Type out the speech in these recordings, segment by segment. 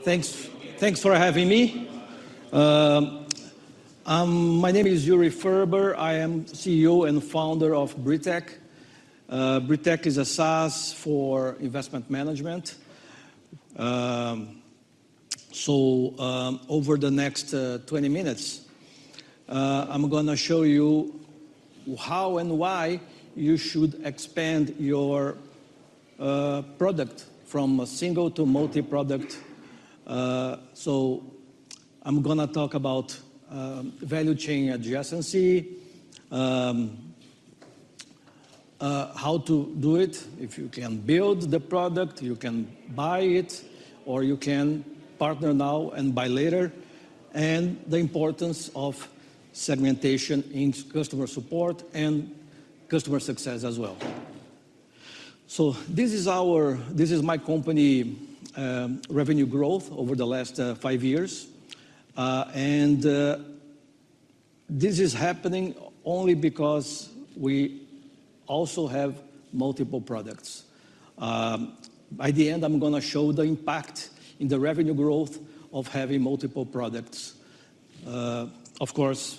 Thanks for having me. My name is Yuryi Ferber. I am CEO and founder of BRITech. BRITech is a SaaS for investment management. Over the next 20 minutes, I'm going to show you how and why you should expand your product from a single to multi-product. So I'm going to talk about value chain adjacency, how to do it. If you can build the product, you can buy it, or you can partner now and buy later, and the importance of segmentation in customer support and customer success as well. So this is my company revenue growth over the last 5 years. This is happening only because we also have multiple products. By the end, I'm going to show the impact in the revenue growth of having multiple products. Of course,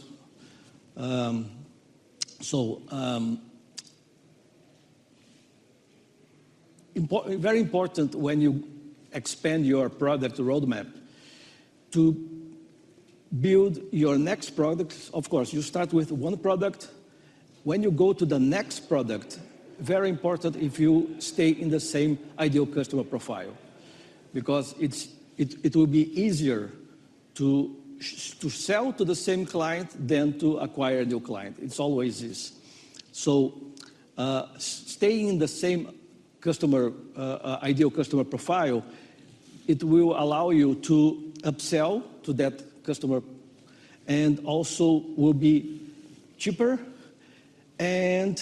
very important when you expand your product roadmap to build your next product. Of course, you start with one product. When you go to the next product, very important if you stay in the same ideal customer profile, because it will be easier to sell to the same client than to acquire a new client. It's always is. So staying in the same ideal customer profile, it will allow you to upsell to that customer, and also will be cheaper, and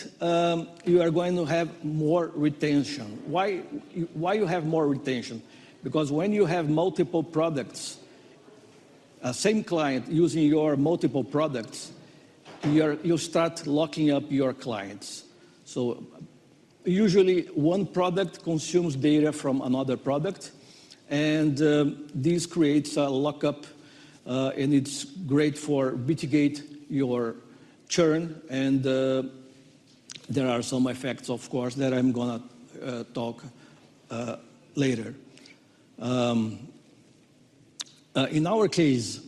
you are going to have more retention. Why you have more retention? Because when you have multiple products, same client using your multiple products, you start locking up your clients. So usually one product consumes data from another product, and this creates a lockup, and it's great for mitigate your churn, and there are some effects, of course, that I'm going to talk later. In our case,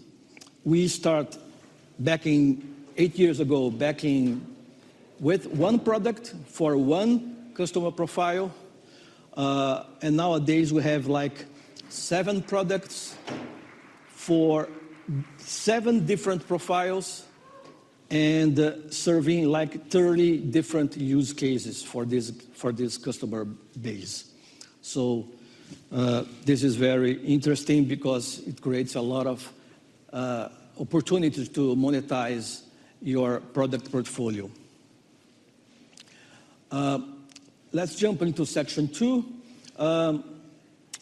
we start back in 8 years ago, with one product for one customer profile, and nowadays we have like 7 products for 7 different profiles, and serving like 30 different use cases for this customer base. So this is very interesting because it creates a lot of opportunities to monetize your product portfolio. Let's jump into section 2.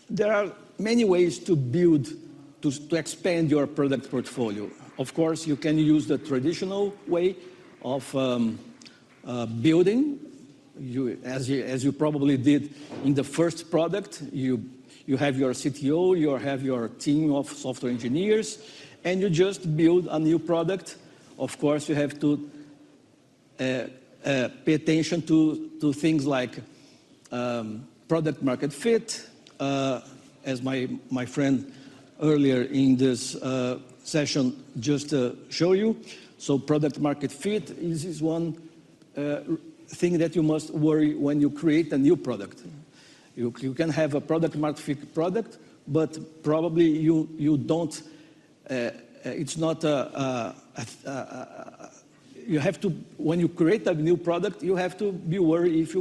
There are many ways to build, to expand your product portfolio. Of course, you can use the traditional way of building. As you probably did in the first product, you have your CTO, you have your team of software engineers, and you just build a new product. Of course, you have to pay attention to things like product market fit, as my friend earlier in this session just show you. So product market fit is one thing that you must worry when you create a new product. You can have a product market fit product, but probably you don't, it's not you have to, when you create a new product, you have to be worried if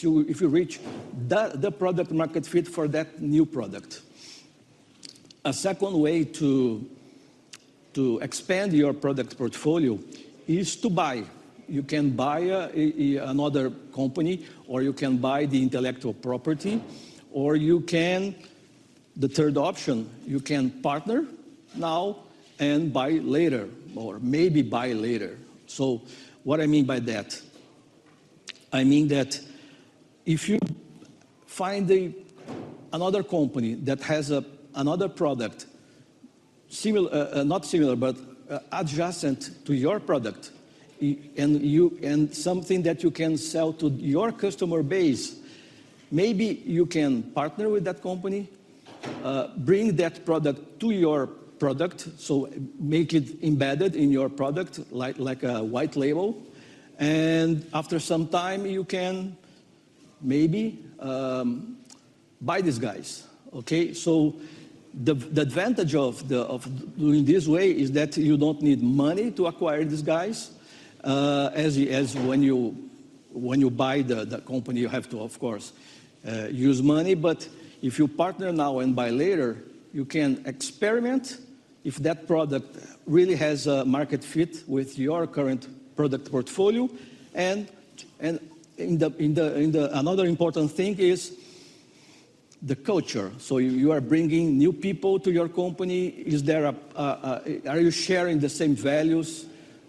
you reach the product market fit for that new product. A second way to expand your product portfolio is to buy. You can buy another company, or you can buy the intellectual property, or you can, the third option, you can partner now and buy later, or maybe buy later. So what I mean by that? I mean that if you find another company that has a another product, similar, not similar, but adjacent to your product, and something that you can sell to your customer base, maybe you can partner with that company, bring that product to your product, so make it embedded in your product like a white label, and after some time you can maybe buy these guys. Okay, so the advantage of doing this way is that you don't need money to acquire these guys, as when you buy the company, you have to, of course, use money. But if you partner now and buy later, you can experiment if that product really has a market fit with your current product portfolio, and another important thing is the culture. So you are bringing new people to your company. Is there are you sharing the same values?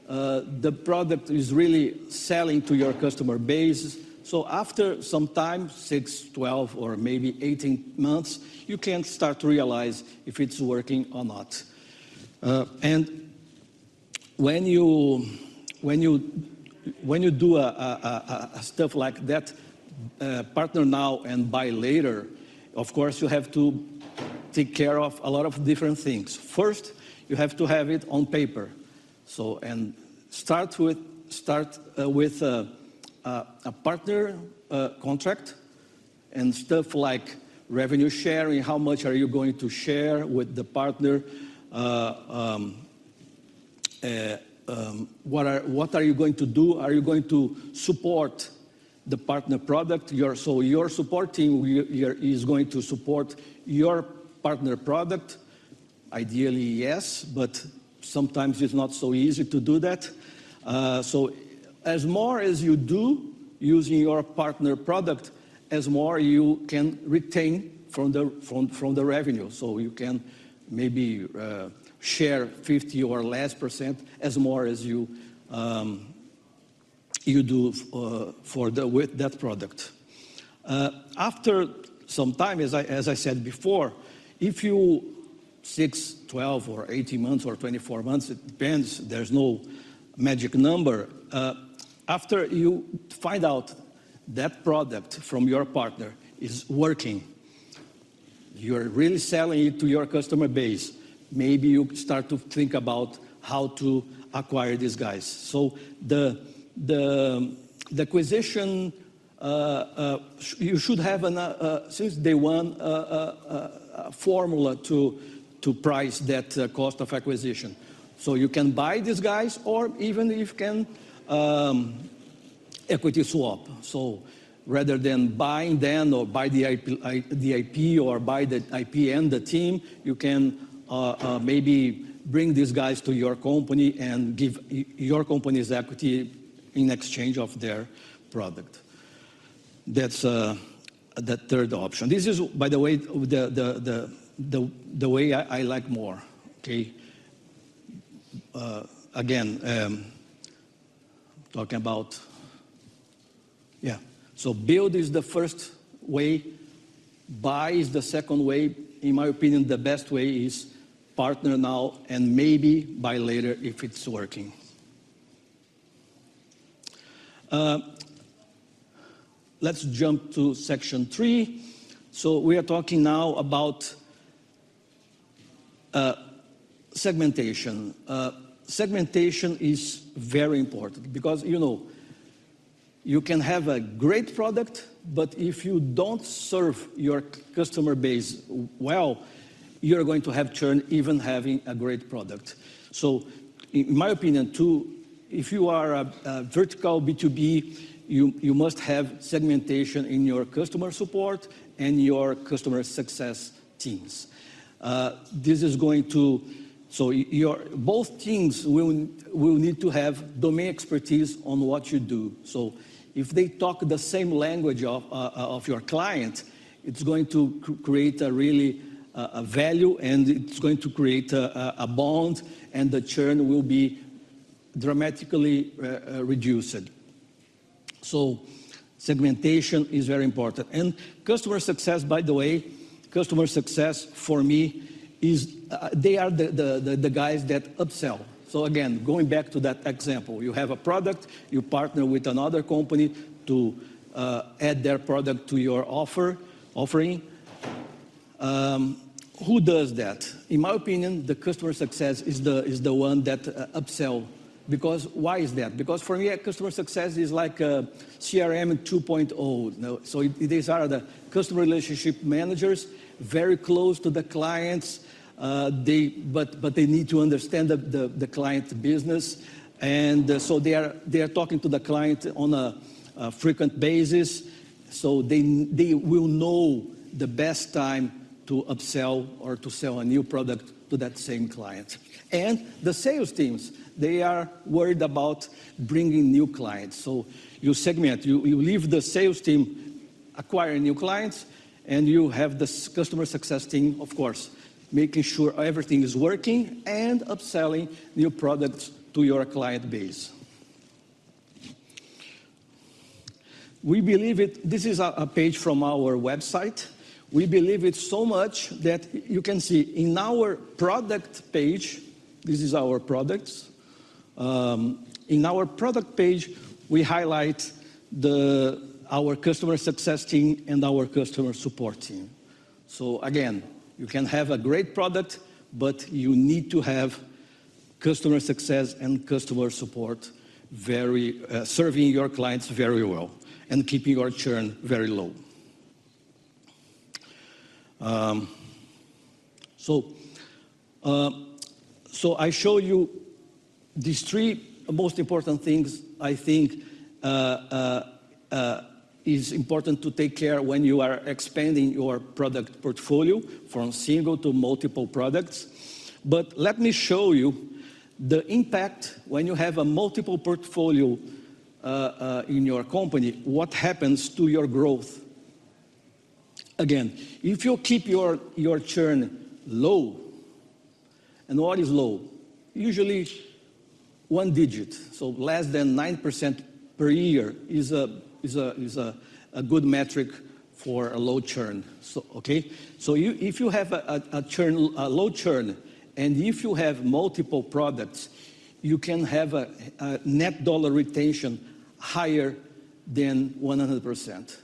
The product is really selling to your customer base. So after some time, 6, 12, or maybe 18 months, you can start to realize if it's working or not. And when you do a stuff like that, partner now and buy later, of course you have to take care of a lot of different things. First, you have to have it on paper. So, and start with a partner contract and stuff like revenue sharing. How much are you going to share with the partner? What are you going to do? Are you going to support the partner product? So your support team is going to support your partner product. Ideally, yes, but sometimes it's not so easy to do that. So as more as you do using your partner product, as more you can retain from the revenue. So you can maybe share 50 or less % as more as you do with that product. After some time, as I said before, if you 6, 12, or 18 months or 24 months, it depends, there's no magic number. After you find out that product from your partner is working, you're really selling it to your customer base, maybe you start to think about how to acquire these guys. So the acquisition, you should have, since day one, a formula to price that cost of acquisition. So you can buy these guys, or even if you can equity swap. So rather than buying them or buy the IP or buy the IP and the team, you can maybe bring these guys to your company and give your company's equity in exchange of their product. That's the third option. This is, by the way, the way I like more. Okay. Again, talking about, yeah. So build is the first way. Buy is the second way. In my opinion, the best way is partner now and maybe buy later if it's working. Let's jump to section 3. So we are talking now about segmentation. Segmentation is very important because, you know, you can have a great product, but if you don't serve your customer base well, you're going to have churn even having a great product. So in my opinion, too, if you are a vertical B2B, you must have segmentation in your customer support and your customer success teams. This is going to, so both teams will need to have domain expertise on what you do. So if they talk the same language of your client, it's going to create a really a value, and it's going to create a bond, and the churn will be dramatically reduced. So segmentation is very important. And customer success, by the way, customer success for me is, they are the guys that upsell. So again, going back to that example, you have a product, you partner with another company to add their product to your offering. Who does that? In my opinion, the customer success is the one that upsell. Because why is that? Because for me, customer success is like a CRM 2.0. So these are the customer relationship managers, very close to the clients. But they need to understand the client business, and so they are talking to the client on a frequent basis. So they will know the best time to upsell or to sell a new product to that same client. And the sales teams, they are worried about bringing new clients. So you segment, you leave the sales team acquiring new clients, and you have the customer success team, of course, making sure everything is working and upselling new products to your client base. We believe it, this is a page from our website. We believe it so much that you can see in our product page, this is our products. In our product page, we highlight our customer success team and our customer support team. So again, you can have a great product, but you need to have customer success and customer support serving your clients very well and keeping your churn very low. So I show you these three most important things I think is important to take care when you are expanding your product portfolio from single to multiple products. But let me show you the impact when you have a multiple portfolio in your company, what happens to your growth. Again, if you keep your churn low, and what is low? Usually 1 digit, so less than 9% per year is a good metric for a low churn. So, okay? So if you have a low churn, and if you have multiple products, you can have a net dollar retention higher than 100%.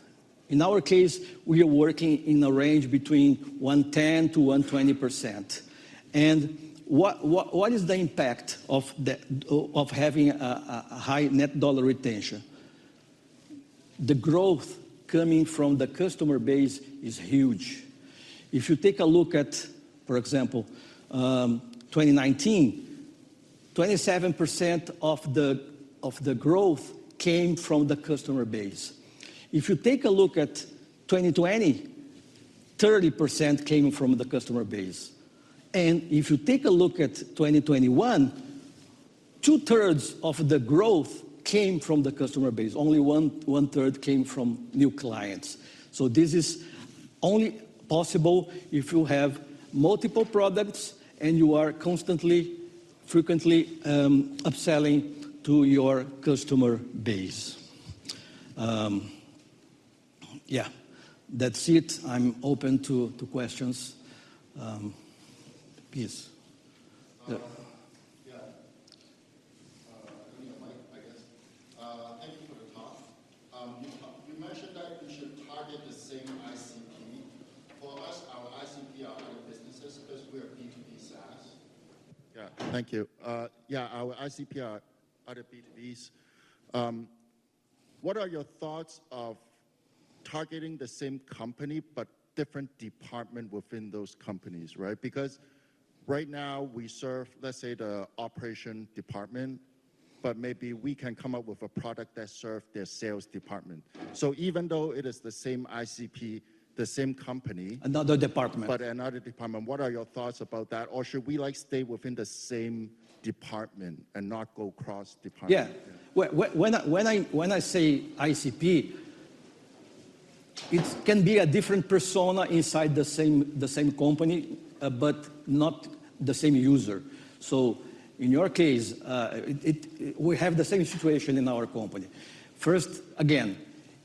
In our case, we are working in a range between 110 to 120%. And what is the impact of having a high net dollar retention? The growth coming from the customer base is huge. If you take a look at, for example, 2019, 27% of the growth came from the customer base. If you take a look at 2020, 30% came from the customer base. And if you take a look at 2021, 2/3 of the growth came from the customer base. Only one third came from new clients. So this is only possible if you have multiple products and you are frequently upselling to your customer base. Yeah, that's it. I'm open to questions. Please. Yeah. Mike, I guess. Thank you for the talk. You mentioned that we should target the same ICP. For us, our ICP are other businesses because we are B2B SaaS. Yeah, thank you. Yeah, our ICP are other B2Bs. What are your thoughts of targeting the same company but different department within those companies, right? Because right now we serve, let's say, the operation department, but maybe we can come up with a product that serves their sales department. So even though it is the same ICP, the same company, another department. But another department, what are your thoughts about that? Or should we stay within the same department and not go cross department? Yeah. When I say ICP, it can be a different persona inside the same company, but not the same user. So in your case, we have the same situation in our company. First, again,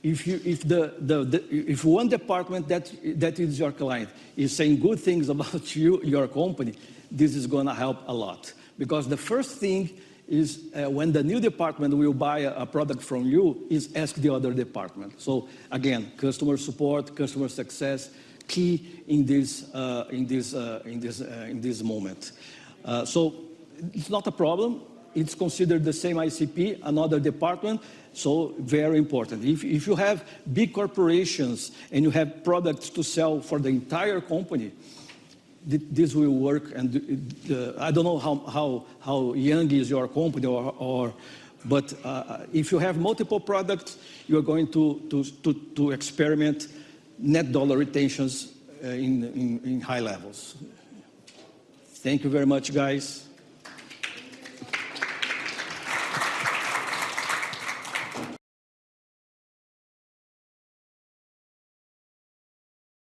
if one department that is your client is saying good things about your company, this is going to help a lot. Because the first thing is when the new department will buy a product from you is ask the other department. So again, customer support, customer success, key in this moment. So it's not a problem. It's considered the same ICP, another department, so very important. If you have big corporations and you have products to sell for the entire company, this will work. And I don't know how young is your company, but if you have multiple products, you're going to experiment net dollar retentions in high levels. Thank you very much, guys.